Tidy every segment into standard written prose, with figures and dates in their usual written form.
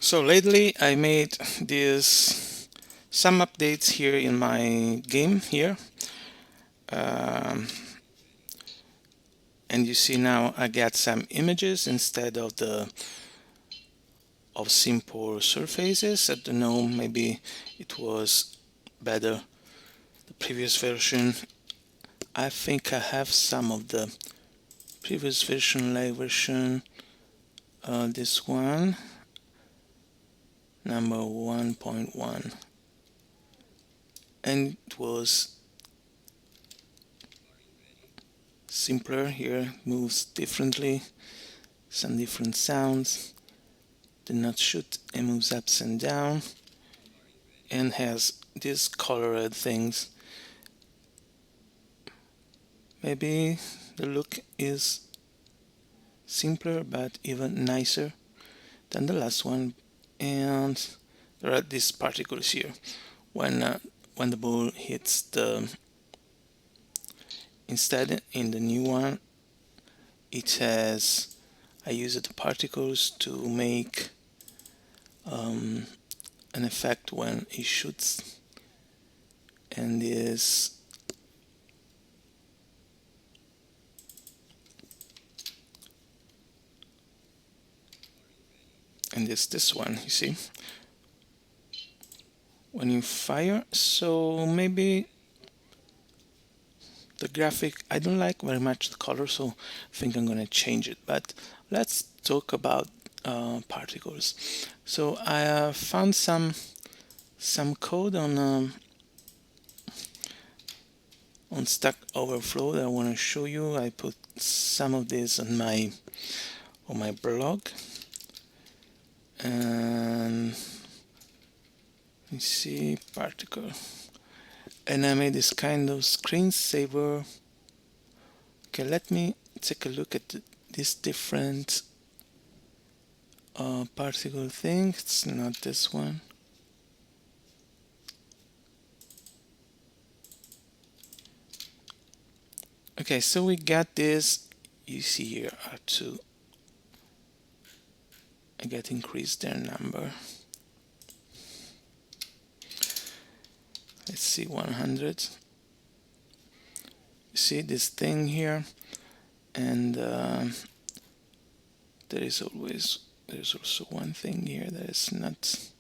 So lately I made this some updates here in my game here, um, and you see now I got some images instead of the simple surfaces. I don't know, maybe it was better the previous version. I think I have some of the previous version, live version. This one, number 1.1, and it was simpler here, moves differently, some different sounds, did not shoot and moves up and down, and has these colored things. Maybe the look is simpler but even nicer than the last one, and there are these particles here when the ball hits the instead in the new one it has I use the particles to make um, an effect when it shoots, and this this one, you see, when you fire. So maybe the graphic, I don't like very much the color, so I think I'm gonna change it. But let's talk about particles. So I found some code on Stack Overflow that I want to show you. I put some of this on my blog, and let me see, particle, and I made this kind of screensaver. Okay, let me take a look at this different particle thing. It's not this one. Okay, so we got this. You see here are two. I get increased their number. Let's see, 100. You see this thing here, and there's also one thing here that is not.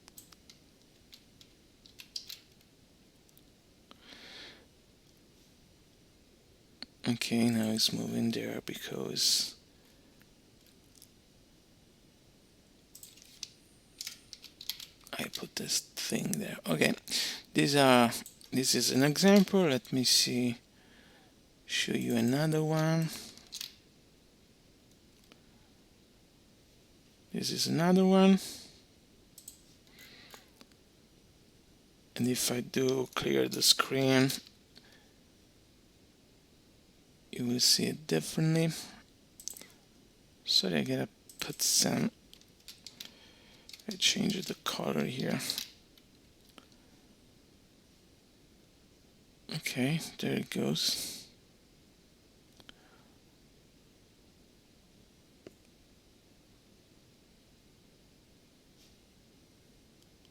Okay, now it's moving there because I put this thing there. Okay, this is an example. Let me see, show you another one. This is another one. And if I do clear the screen, you will see it differently. Sorry, I gotta put some, I changed the color here. Okay, there it goes.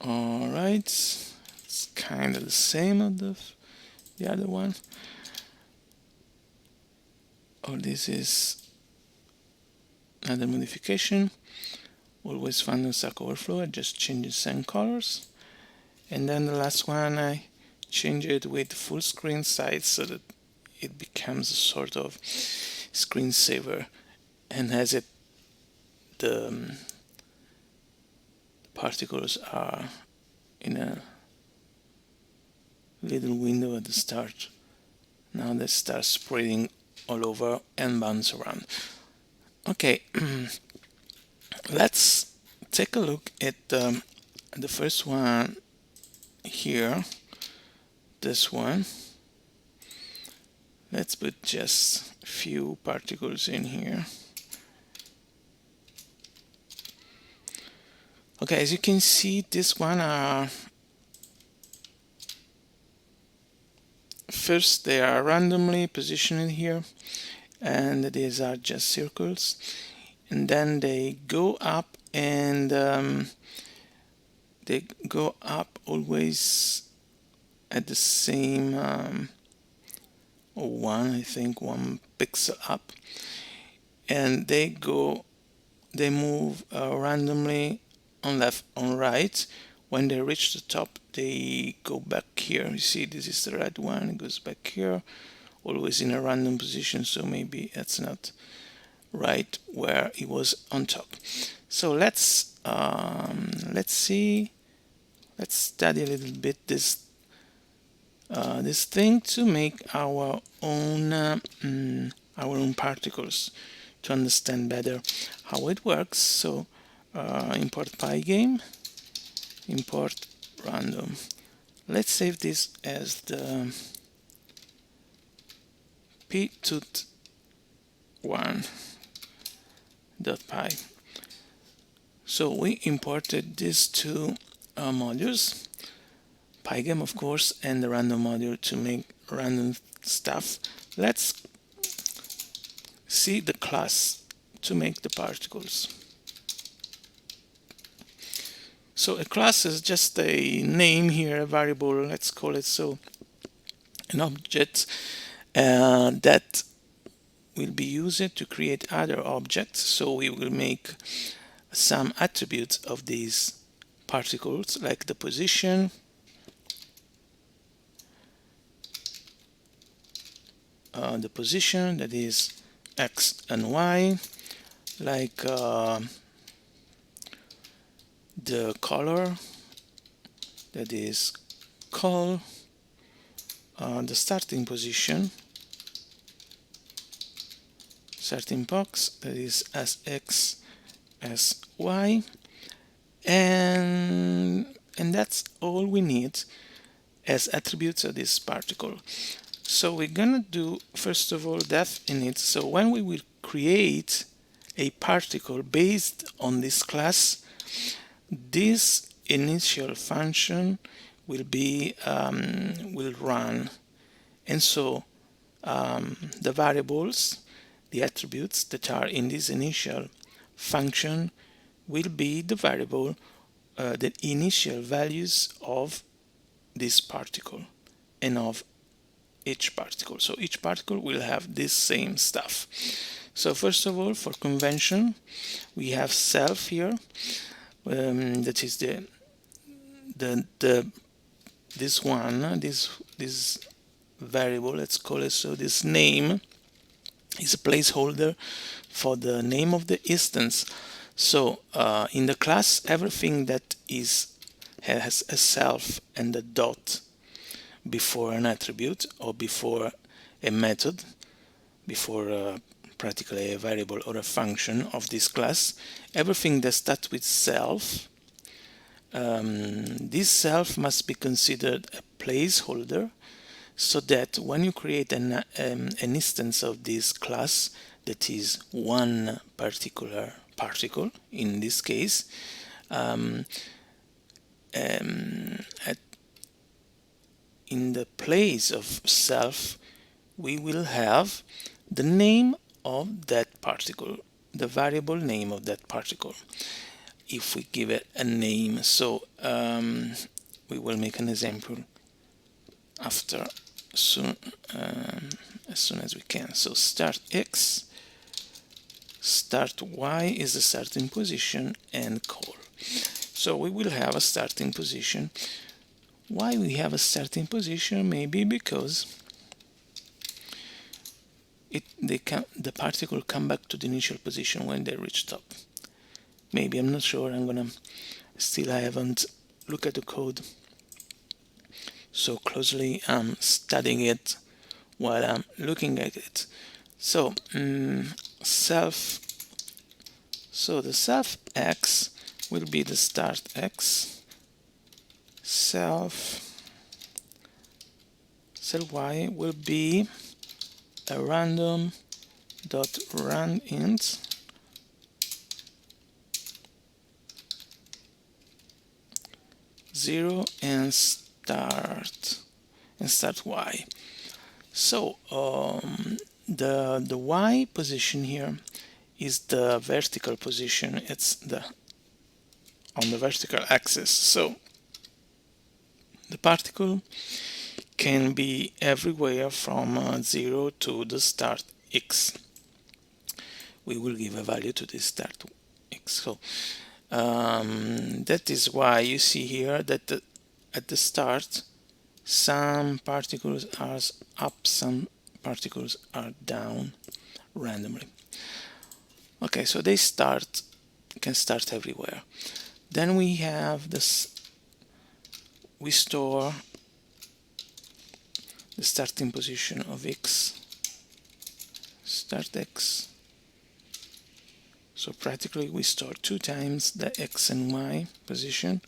Alright, it's kind of the same as the other one. Oh, this is another modification. Always found in Stack Overflow. I just changed some colors. And then the last one, I change it with full screen size so that it becomes a sort of screensaver, and as it the particles are in a little window at the start. Now they start spreading all over and bounce around. Okay, let's take a look at the first one here. This one. Let's put just a few particles in here. Okay, as you can see, this one are first they are randomly positioned here, and these are just circles, and then they go up and they go up always at the same or one, I think, 1 pixel up, and they move randomly on left, on right. When they reach the top, they go back here. You see, this is the red one, it goes back here, always in a random position, so maybe that's not right where it was on top. So let's see, let's study a little bit this thing to make our own particles, to understand better how it works. So import pygame, import random. Let's save this as the ptut1.py. So we imported these two modules, pygame of course, and the random module to make random stuff. Let's see the class to make the particles. So a class is just a name here, a variable, let's call it so, an object that will be used to create other objects. So we will make some attributes of these particles, like the position, that is x and y, like the color, that is col, the starting position, starting box, that is as x as y, and that's all we need as attributes of this particle. So we're gonna do first of all def init. So when we will create a particle based on this class, this initial function will be will run, and so the variables, the attributes that are in this initial function will be the variable, the initial values of this particle and of each particle. So each particle will have this same stuff. So first of all, for convention, we have self here, that is this variable, let's call it so. This name is a placeholder for the name of the instance. So in the class, everything that has a self and a dot before an attribute or before a method, before practically a variable or a function of this class, everything that starts with self, this self must be considered a placeholder, so that when you create an instance of this class that is one particular particle, in this case, in the place of self, we will have the name of that particle, the variable name of that particle, if we give it a name. So we will make an example after soon, as soon as we can. So start x, start y is the starting position, and call. So we will have a starting position. Why we have a starting position? Maybe because the particle come back to the initial position when they reach top. Maybe, I'm not sure. I haven't looked at the code so closely. I'm studying it while I'm looking at it. So self, so the self x will be the start x, self y will be a random dot run int zero and start y. So the y position here is the vertical position. It's the on the vertical axis. So the particle can be everywhere from 0 to the start x. We will give a value to this start x. So that is why you see here that at the start some particles are up, some particles are down randomly. Okay, so they can start everywhere. Then we have this, we store the starting position of x, start x. So practically we store 2 times the x and y position,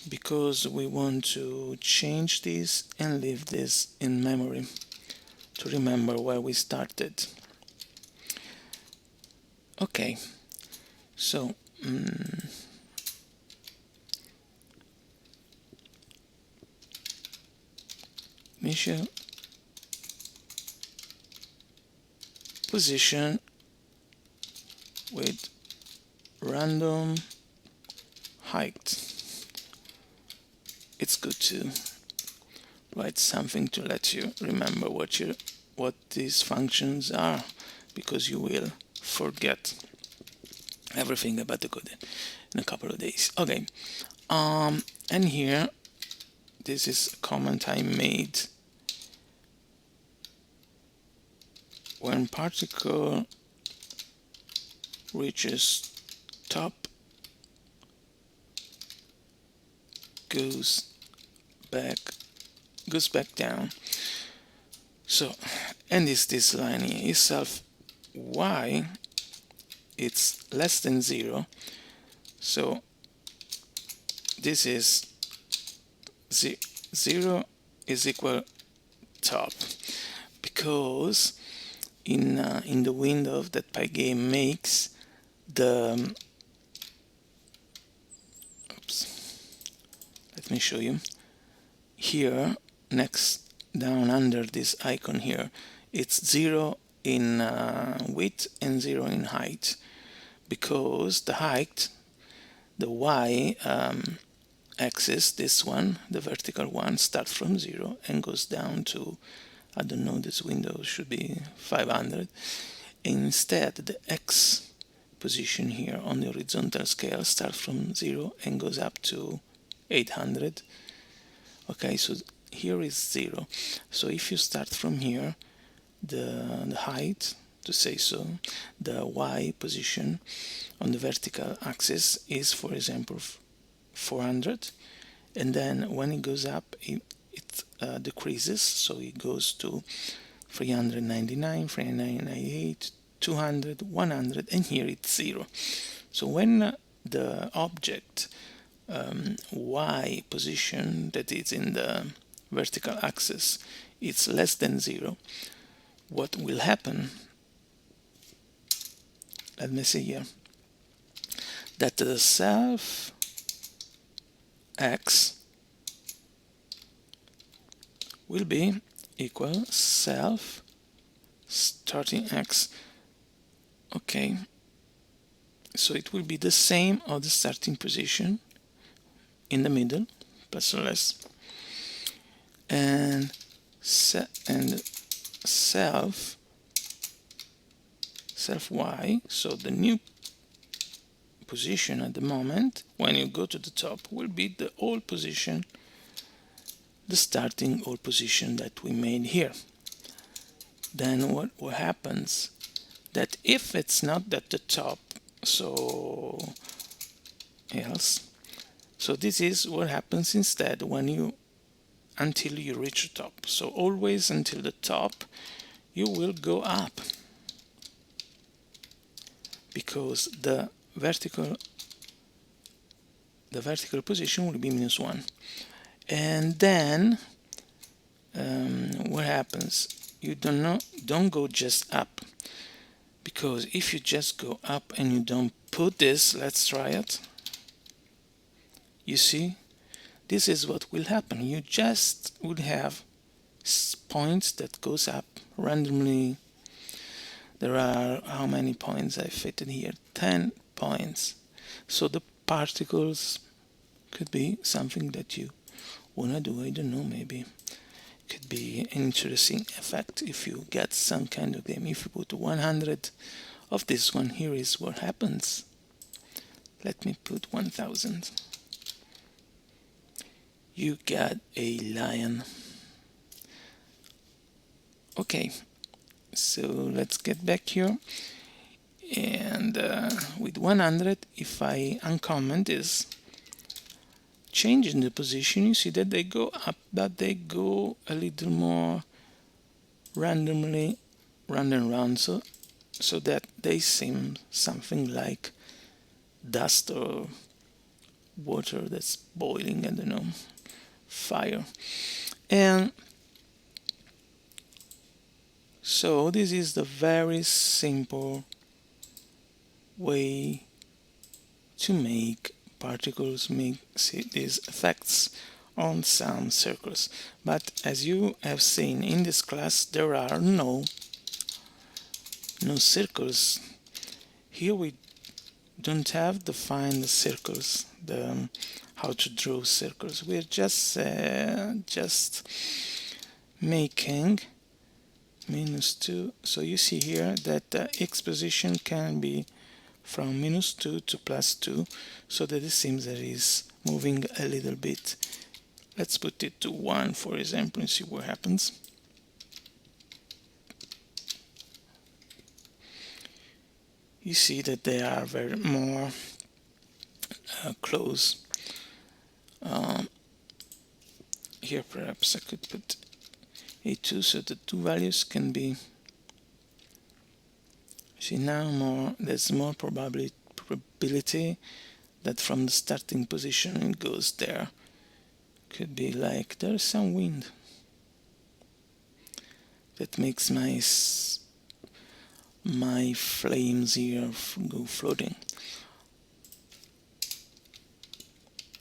because we want to change this and leave this in memory to remember where we started. Okay, so initial position with random height. It's good to write something to let you remember what these functions are, because you will forget everything about the code in a couple of days. Okay, and here this is a comment I made. When particle reaches top, goes back down. So, and this line here is self y, it's less than 0. So this is 0 is equal top, because in the window that pygame makes, the let me show you here, next down under this icon here, it's 0 in width and 0 in height, because the height, the y axis, this one, the vertical one, starts from 0 and goes down to, I don't know, this window should be 500. Instead, the x position here on the horizontal scale starts from 0 and goes up to 800. Okay, so here is 0. So if you start from here, the height, to say so, the y position on the vertical axis is, for example, 400, and then when it goes up, it decreases, so it goes to 399, 398, 200, 100, and here it's 0. So when the object y position that is in the vertical axis is less than 0, what will happen, let me see here, that the self x will be equal self starting x. Okay, so it will be the same of the starting position in the middle, plus or less, and self y, so the new position at the moment when you go to the top will be the old position, the starting old position that we made here. Then what happens, that if it's not at the top, so else, so this is what happens instead when you, until you reach the top. So always until the top you will go up, because the vertical position will be -1. And then what happens, you don't go just up, because if you just go up and you don't put this, let's try it, you see, this is what will happen. You just would have points that goes up randomly. There are, how many points I fitted here? 10 points. So the particles. Could be something that you wanna do, I don't know, maybe. Could be an interesting effect if you get some kind of game. If you put 100 of this one, here is what happens. Let me put 1000. You got a lion. Okay, so let's get back here. And with 100, if I uncomment this, changing the position, you see that they go up, but they go a little more randomly round and round, so that they seem something like dust or water that's boiling, I don't know, fire. And so this is the very simple way to make particles make these effects on some circles. But as you have seen in this class, there are no circles. Here we don't have defined the circles, how to draw circles. We're just making -2. So you see here that the x position can be from -2 to +2, so that it seems that it's moving a little bit. Let's put it to 1, for example, and see what happens. You see that they are very more close. Here perhaps I could put a2, so the two values can be, see now there's more probability that from the starting position it goes there. Could be like there's some wind that makes my flames here go floating.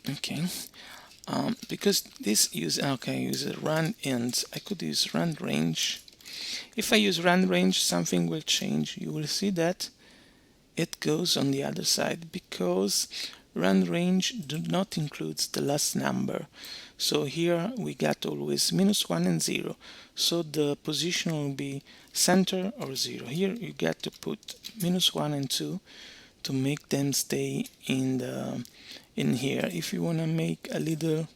Okay, because this use a rand int, I could use rand range. If I use rand range, something will change. You will see that it goes on the other side, because rand range do not include the last number. So here we got always -1 and 0. So the position will be center or 0. Here you got to put -1 and 2 to make them stay in here. If you want to make a little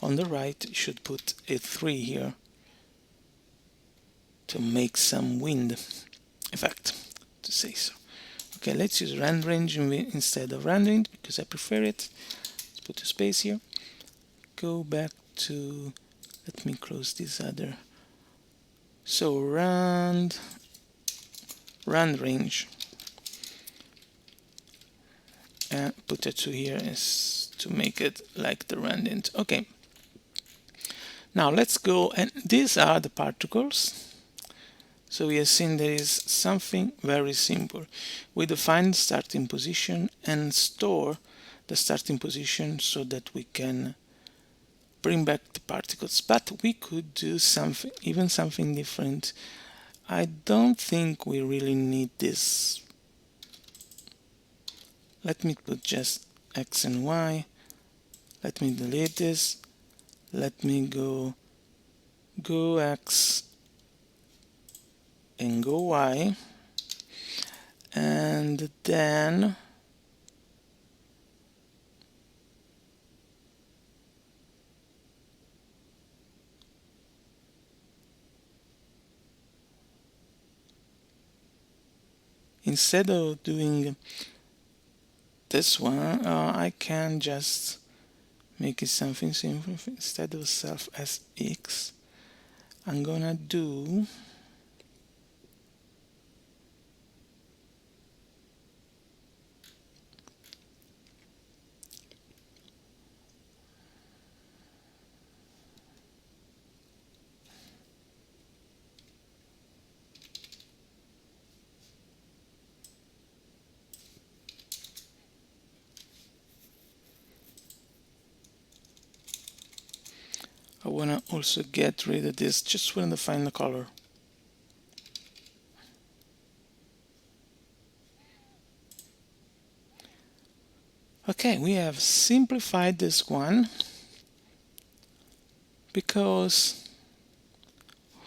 on the right, you should put a 3 here to make some wind effect, to say so. Okay, let's use rand range instead of rand range because I prefer it. Let's put a space here. Go back to, let me close this other. So rand range, and put a 2 here is to make it like the rand int. Okay. Now let's go, and these are the particles. So we have seen there is something very simple. We define the starting position and store the starting position so that we can bring back the particles. But we could do something, even something different. I don't think we really need this. Let me put just x and y. Let me delete this. Let me go x and go y, and then instead of doing this one, I can just make it something simple. Instead of self as x, I'm gonna do I want to also get rid of this, just want to find the color. Okay, we have simplified this one because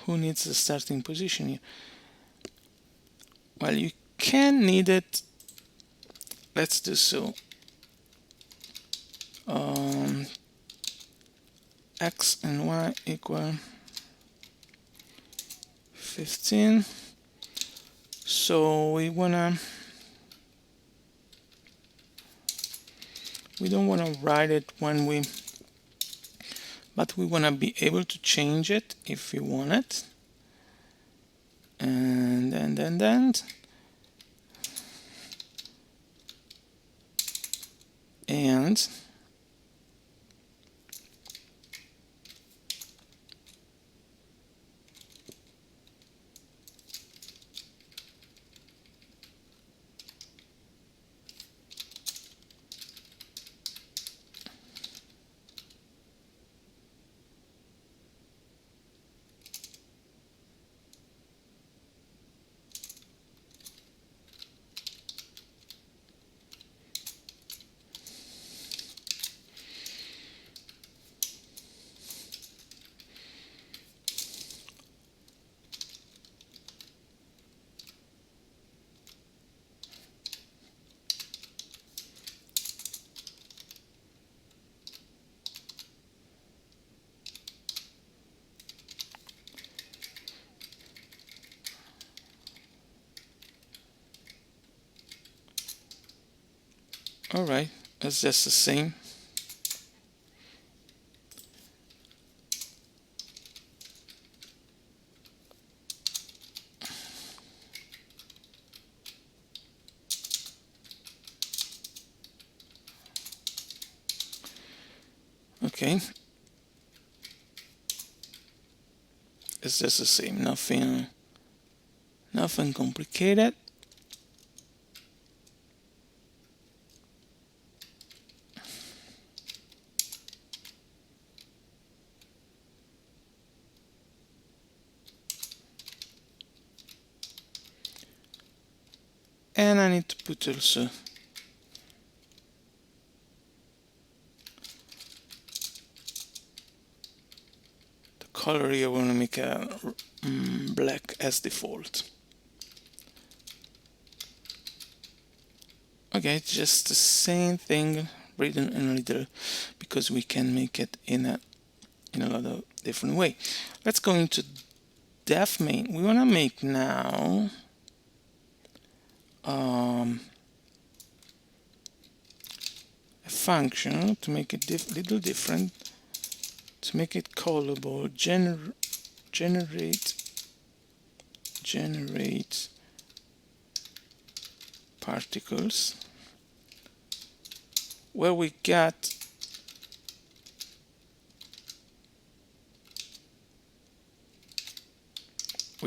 who needs the starting position here? Well, you can need it. Let's do so. X and Y equal 15. So we don't wanna write it but we wanna be able to change it if we want it. And then and all right, it's just the same. Okay, it's just the same. Nothing complicated. And I need to put also the color here. I want to make a black as default. Okay, it's just the same thing written in a little, because we can make it in a lot of different way. Let's go into def main. We want to make now a function to make it little different, to make it callable. Generate particles, where we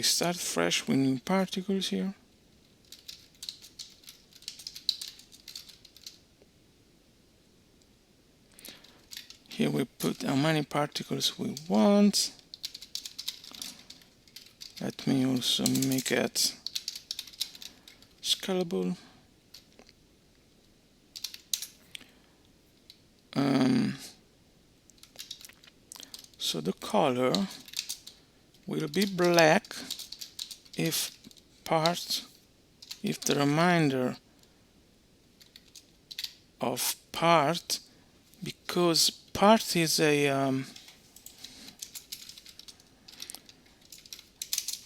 start fresh with new particles here. Here we put how many particles we want. Let me also make it scalable. So the color will be black if the remainder of part, because part is a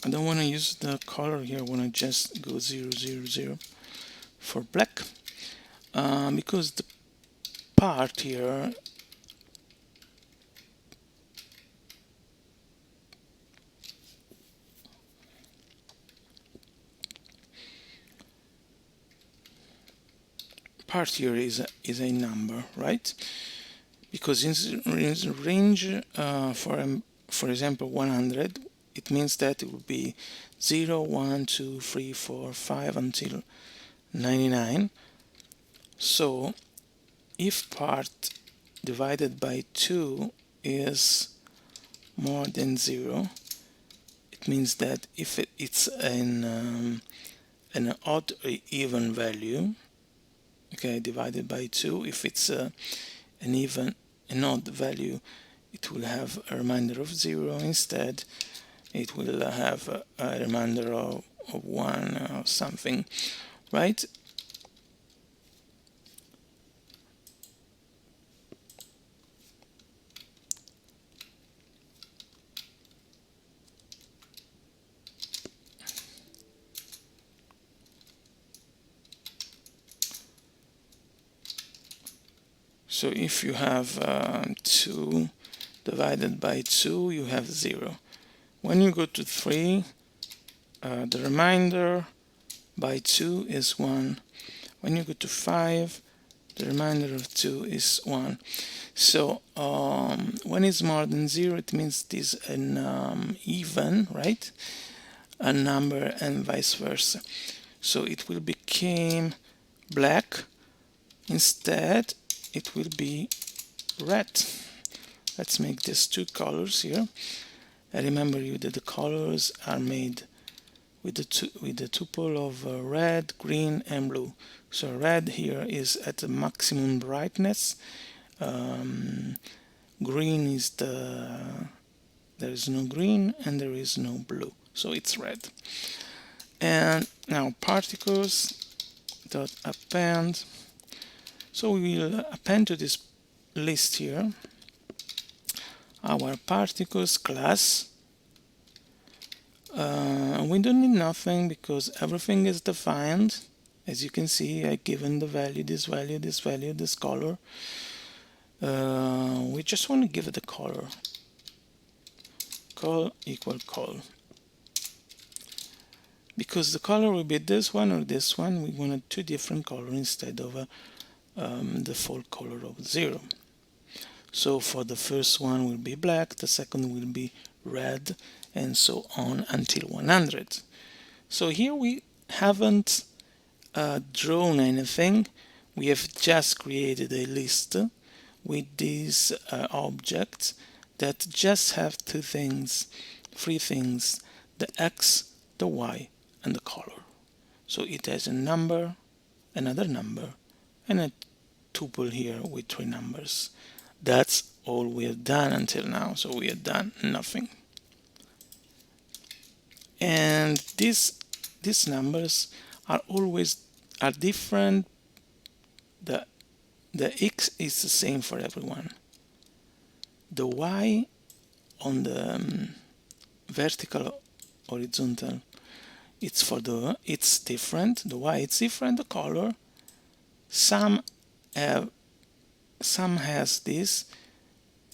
I don't want to use the color here. I want to just go 0, 0, 0 for black, because the part here is a number, right? Because in range for example 100, it means that it will be 0, 1, 2, 3, 4, 5 until 99. So if part divided by 2 is more than 0, it means that if it's an odd or even value, okay, divided by 2. If it's an odd value, it will have a remainder of 0. Instead, it will have a remainder of 1 or something, right? So if you have 2 divided by 2, you have 0. When you go to 3, the remainder by 2 is 1. When you go to 5, the remainder of 2 is 1. So when it's more than 0, it means it is an even, right? A number, and vice versa. So it will become black. Instead, it will be red. Let's make these 2 colors here. I remember you that the colors are made with the tuple of red, green, and blue. So red here is at the maximum brightness. Green is there is no green, and there is no blue, so it's red. And now particles dot append. So we will append to this list here our particles class. We don't need nothing because everything is defined. As you can see, I've given the value, this value, this value, this color. We just want to give it a color. Col equal col. Because the color will be this one or this one, we wanted 2 different colors instead of the default color of 0. So for the first one will be black, the second will be red, and so on until 100. So here we haven't drawn anything. We have just created a list with these objects that just have 3 things, the X, the Y, and the color. So it has a number, another number, and a tuple here with 3 numbers. That's all we have done until now. So we have done nothing. And these numbers are different. The X is the same for everyone. The Y on the vertical horizontal, it's different. The Y it's different. The color, some has this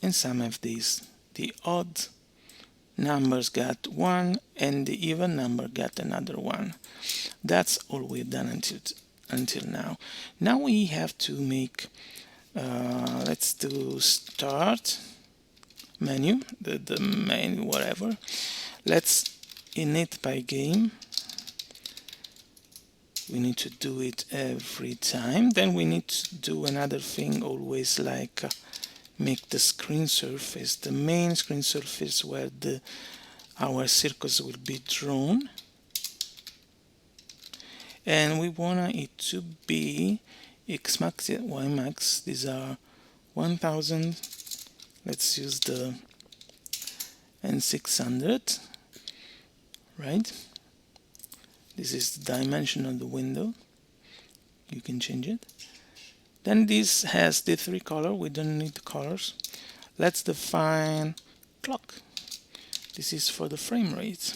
and some have this. The odd numbers got 1 and the even number got another 1. That's all we've done until now. Now we have to make let's do start menu, the menu, whatever. Let's init pygame. We need to do it every time. Then we need to do another thing always, like make the screen surface, the main screen surface where our circles will be drawn. And we want it to be x max and y max. These are 1000. Let's use the N600, right? This is the dimension of the window. You can change it. Then this has the 3 colors. We don't need the colors. Let's define clock. This is for the frame rate.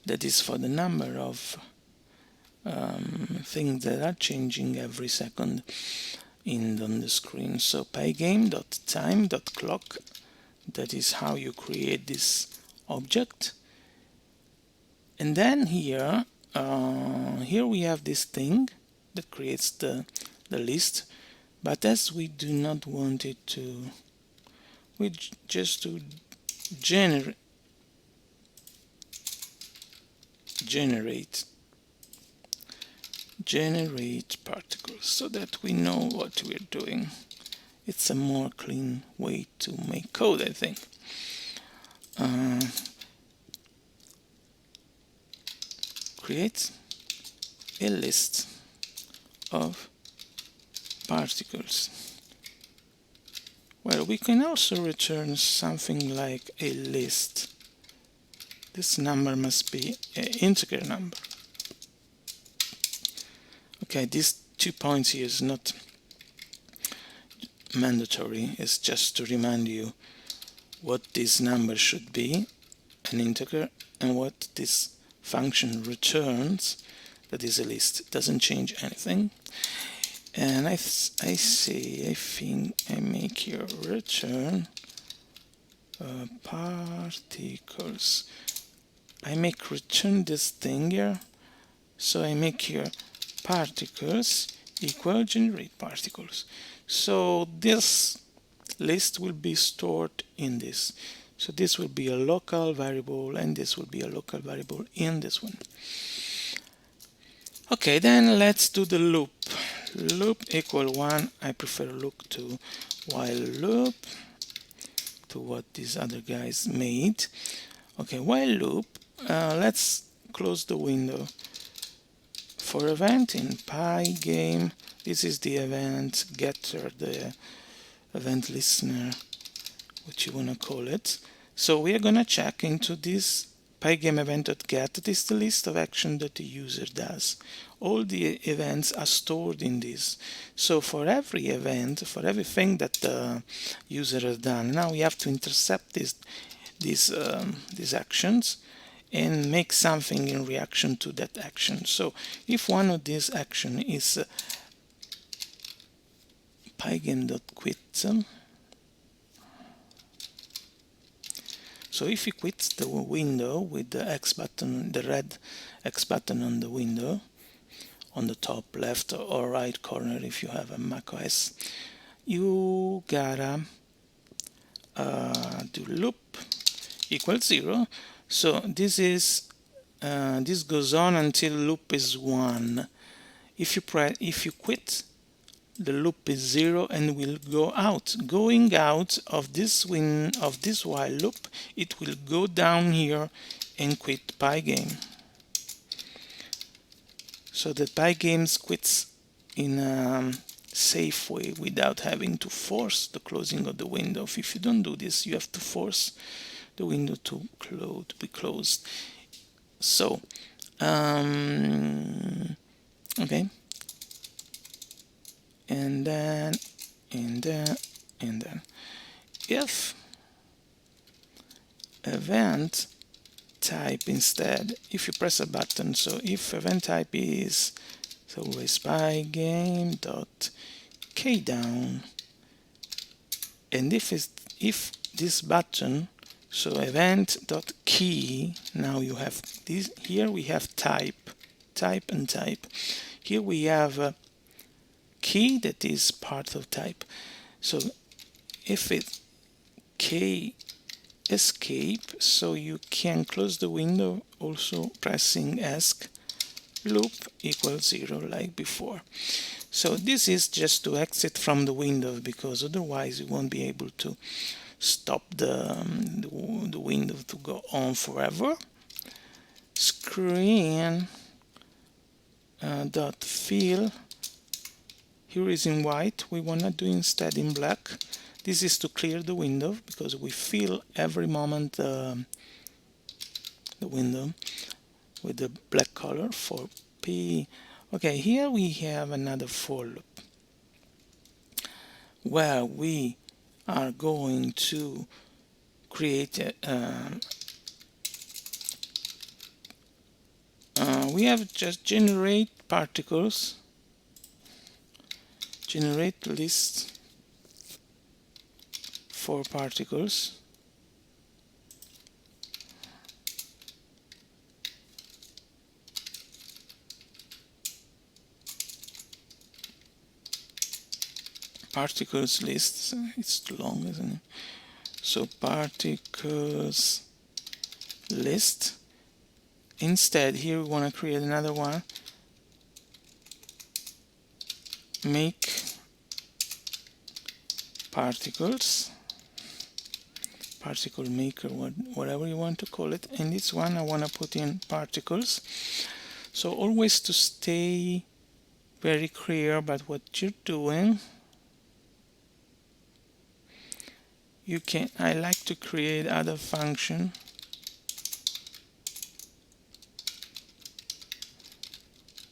That is for the number of things that are changing every second on the screen. So pygame.time.clock, that is how you create this object. And then here we have this thing that creates the list, but as we do not want it to, we just to generate particles so that we know what we're doing. It's a more clean way to make code, I think. Create a list of particles. Well, we can also return something like a list. This number must be an integer number. Okay, these 2 points here is not mandatory. It's just to remind you what this number should be, an integer, and what this function returns, that is a list. It doesn't change anything. And I think I make here return particles. I make return this thing here, so I make here particles equal generate particles. So this list will be stored in this. So this will be a local variable, and this will be a local variable in this one. Okay, then let's do the loop. Loop equal 1. I prefer loop to while loop, to what these other guys made. Okay, while loop, let's close the window. For event in pygame, this is the event getter, the event listener, what you want to call it. So we are going to check into this pygame event.get. It is the list of action that the user does. All the events are stored in this. So for every event, for everything that the user has done, now we have to intercept these actions and make something in reaction to that action. So if one of these action is pygame.quit, so if you quit the window with the X button, the red X button on the window, on the top left or right corner if you have a macOS, you gotta do loop equals 0. So this is this goes on until loop is 1. If you quit, the loop is 0 and will go out. Going out of this while loop, it will go down here and quit pygame. So the pygame quits in a safe way without having to force the closing of the window. If you don't do this, you have to force the window to be closed. So okay, and then if event type instead, if you press a button, so if event type is always pygame dot kdown, and if this button, so event dot key, now you have this here, we have type and type. Here we have a key that is part of type. So if it key escape, so you can close the window also pressing esc loop equals 0 like before. So this is just to exit from the window, because otherwise you won't be able to stop the window to go on forever. Screen dot fill, here is in white, we want to do instead in black. This is to clear the window, because we fill every moment the window with the black color for P. Okay, here we have another for loop where we are going to create we have just generate particles, generate list for particles, particles list, it's too long, isn't it? So particles list. Instead, here we want to create another one, make particles, particle maker, whatever you want to call it. And this one I want to put in particles. So always to stay very clear about what you're doing. I like to create other function.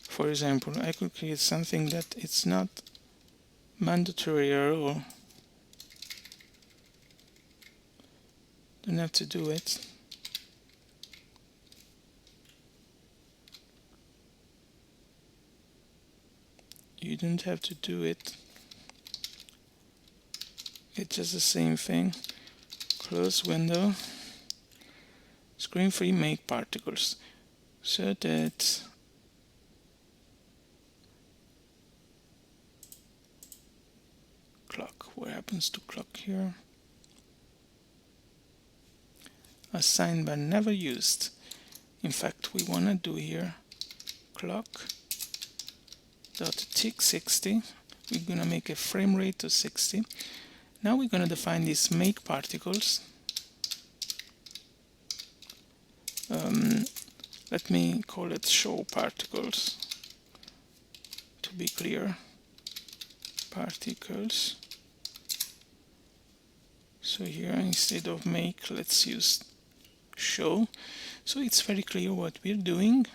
For example, I could create something that it's not mandatory or don't have to do it. You don't have to do it. It's just the same thing. Close window. Screen free make particles. So that clock. What happens to clock here? Assigned but never used. In fact, we want to do here clock dot tick 60. We're gonna make a frame rate of 60. Now we're gonna define these make particles. Let me call it show particles to be clear. Particles. So here instead of make, let's use show. So it's very clear what we're doing.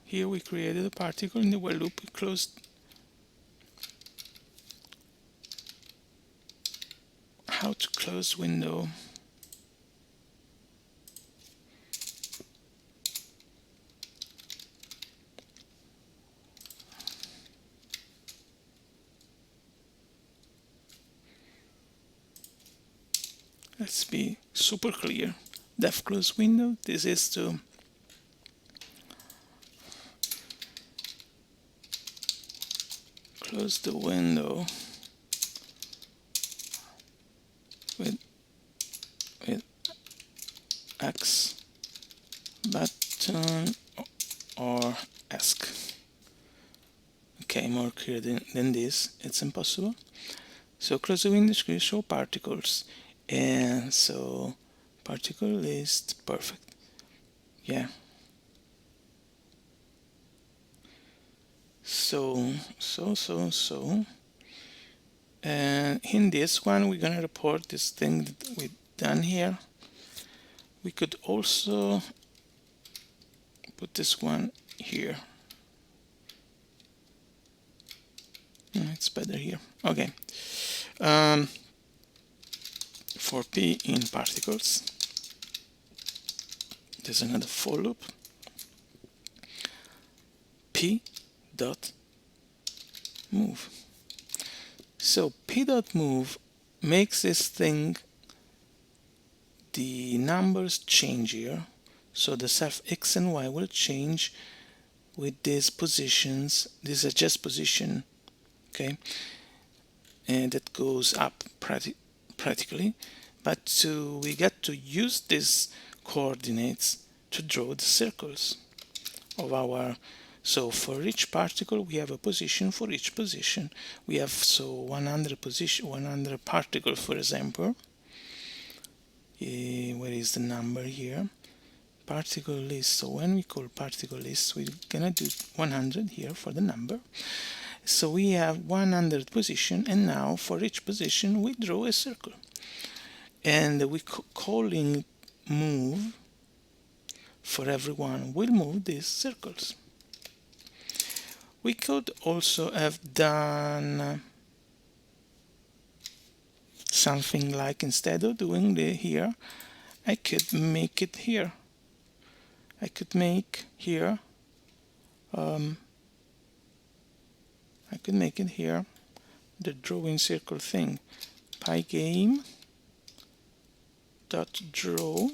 Here we created a particle in the while loop. We closed. How to close window? Let's be super clear. Def close window. This is to close the window with X button or ask. Okay, more clear than this. It's impossible. So close the window, show particles. And so particle list, perfect. Yeah. So. And in this one, we're gonna report this thing that we've done here. We could also put this one here. It's better here. Okay. For P in particles, there's another for loop. P dot move. So P dot move makes this thing, the numbers change here. So the self X and Y will change with these positions. These are just position, okay, and that goes up practically, but we get to use these coordinates to draw the circles of our. So for each particle we have a position. For each position we have 100 position, 100 particle, for example. Where is the number here? Particle list. So when we call particle list, we're gonna do 100 here for the number. So we have 100 position, and now for each position we draw a circle, and we calling move for everyone will move these circles. We could also have done something like, instead of doing the here, I could make it here. I could make here I could make it here, the drawing circle thing. Pygame dot draw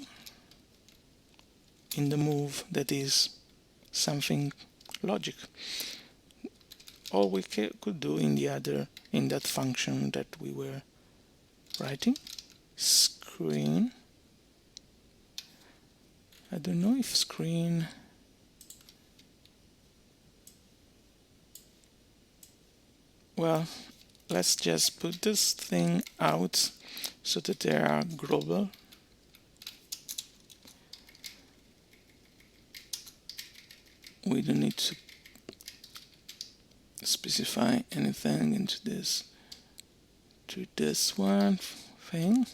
in the move, that is something logic. Or we could do in that function that we were writing, screen. I don't know if screen. Well, let's just put this thing out so that they are global. We don't need to specify anything into this to this one thing.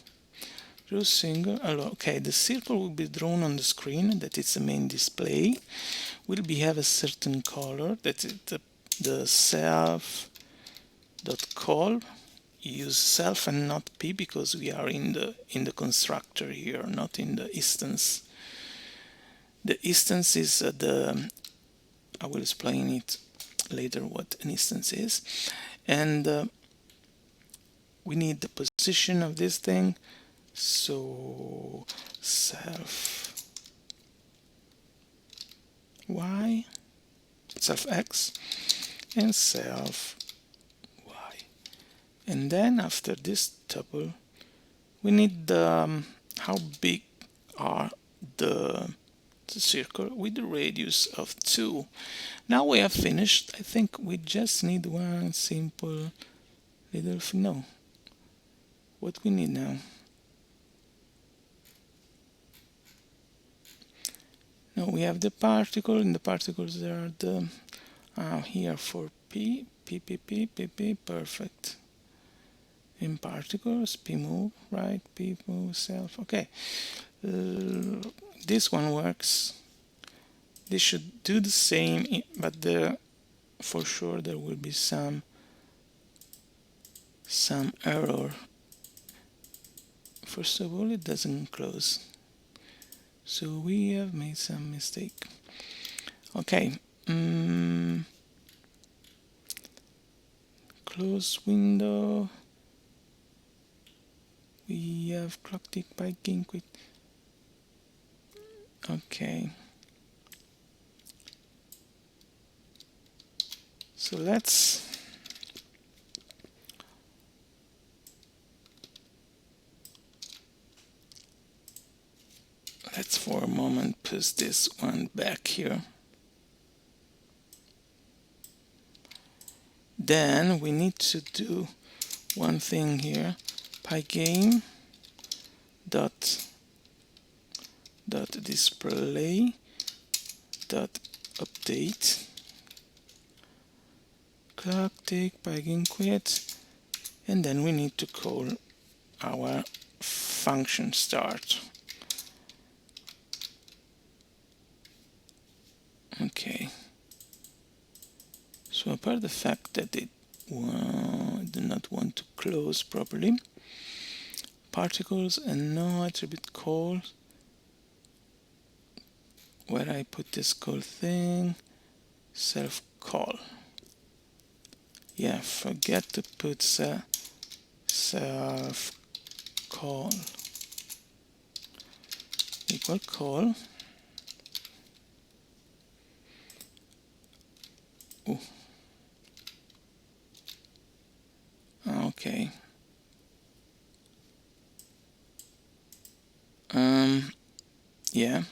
Draw single. Okay, the circle will be drawn on the screen, that is the main display. Will have a certain color, that is the self dot call. Use self and not p because we are in the constructor here, not in the instance. The instance is I will explain it later what an instance is, and we need the position of this thing. So self y, self x, and self y, and then after this tuple we need the how big are the circle with the radius of 2. Now we have finished. I think we just need one simple little no. What we need now? Now we have the particle. In the particles there are the here for p, perfect. In particles, p move, right? P move self. Okay. This one works. This should do the same, but for sure there will be some error. First of all, it doesn't close, so we have made some mistake. Okay, close window. We have clock tick pygame quit. Okay, so let's for a moment push this one back here. Then we need to do one thing here. Pygame dot display dot update clock tick pygame quit, and then we need to call our function start. Okay, so apart from the fact that it do not want to close properly, particles and no attribute call, where I put this call thing, self call. Yeah, forget to put self call equal call. Ooh. Okay. Yeah,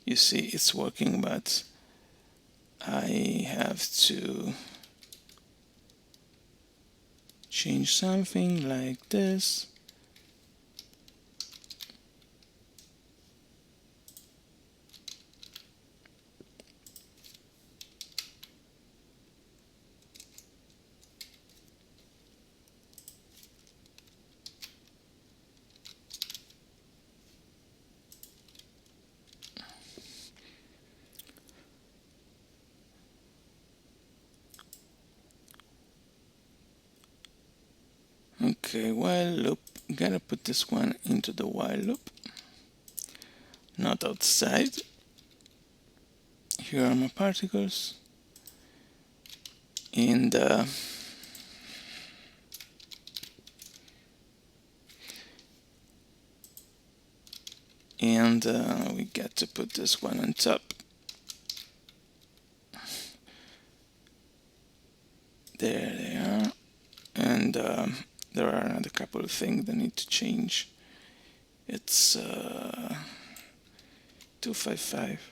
you see it's working, but I have to change something like this. Okay, while loop, gotta put this one into the while loop, not outside. Here are my particles, and we got to put this one on top. There they are, and there are another couple of things that need to change. It's 255.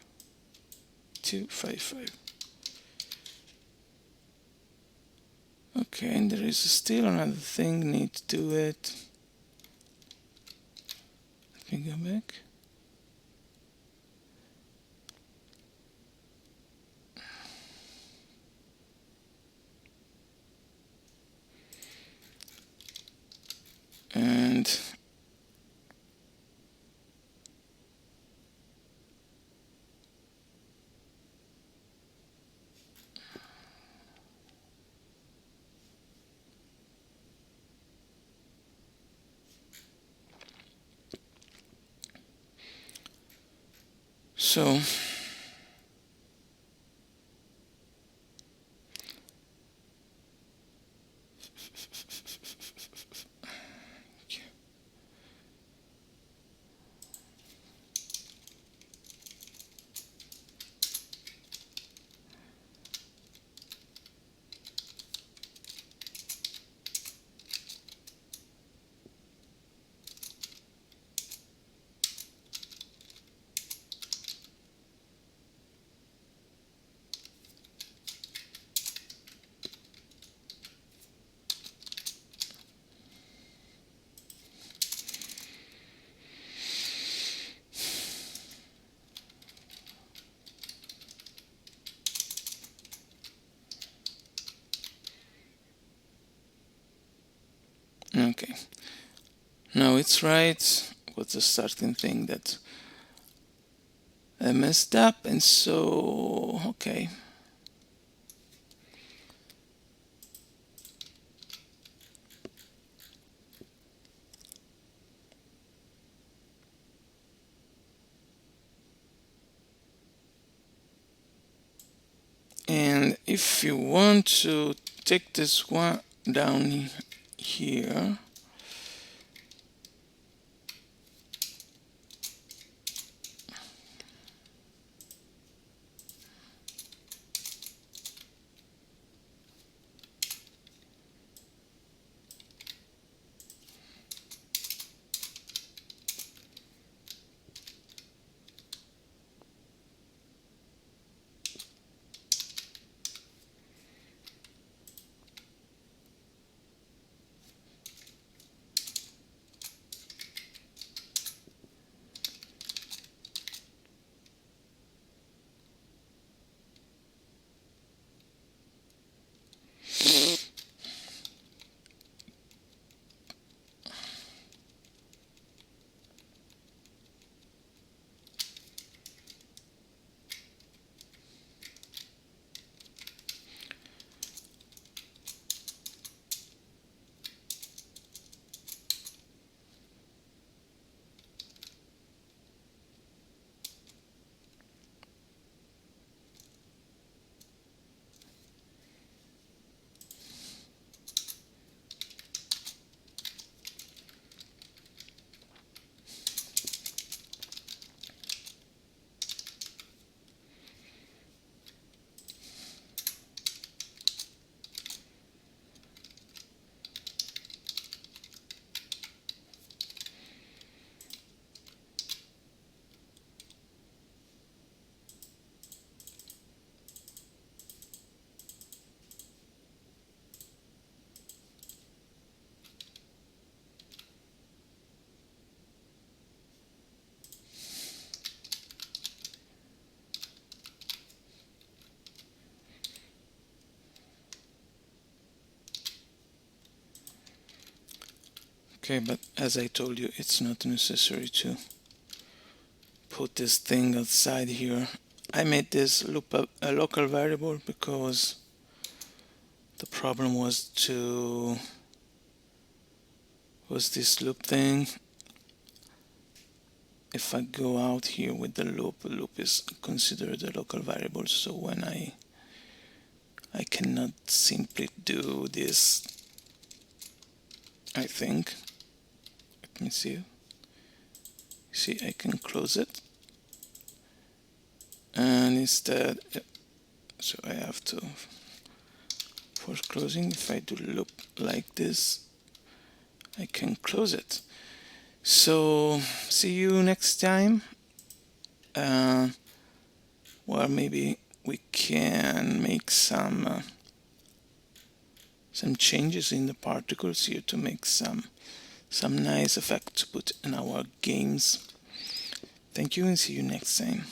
Okay, and there is still another thing need to do it. Let me go back. So okay, now it's right. What's the starting thing that I messed up? And so okay, and if you want to take this one down here, okay, but as I told you, it's not necessary to put this thing outside here. I made this loop a local variable because the problem was this loop thing. If I go out here with the loop is considered a local variable, so when I cannot simply do this, I think. Let me see. See, I can close it. And instead, so I have to force closing. If I do loop like this, I can close it. So see you next time. Well, maybe we can make some changes in the particles here to make some nice effect to put in our games. Thank you and see you next time.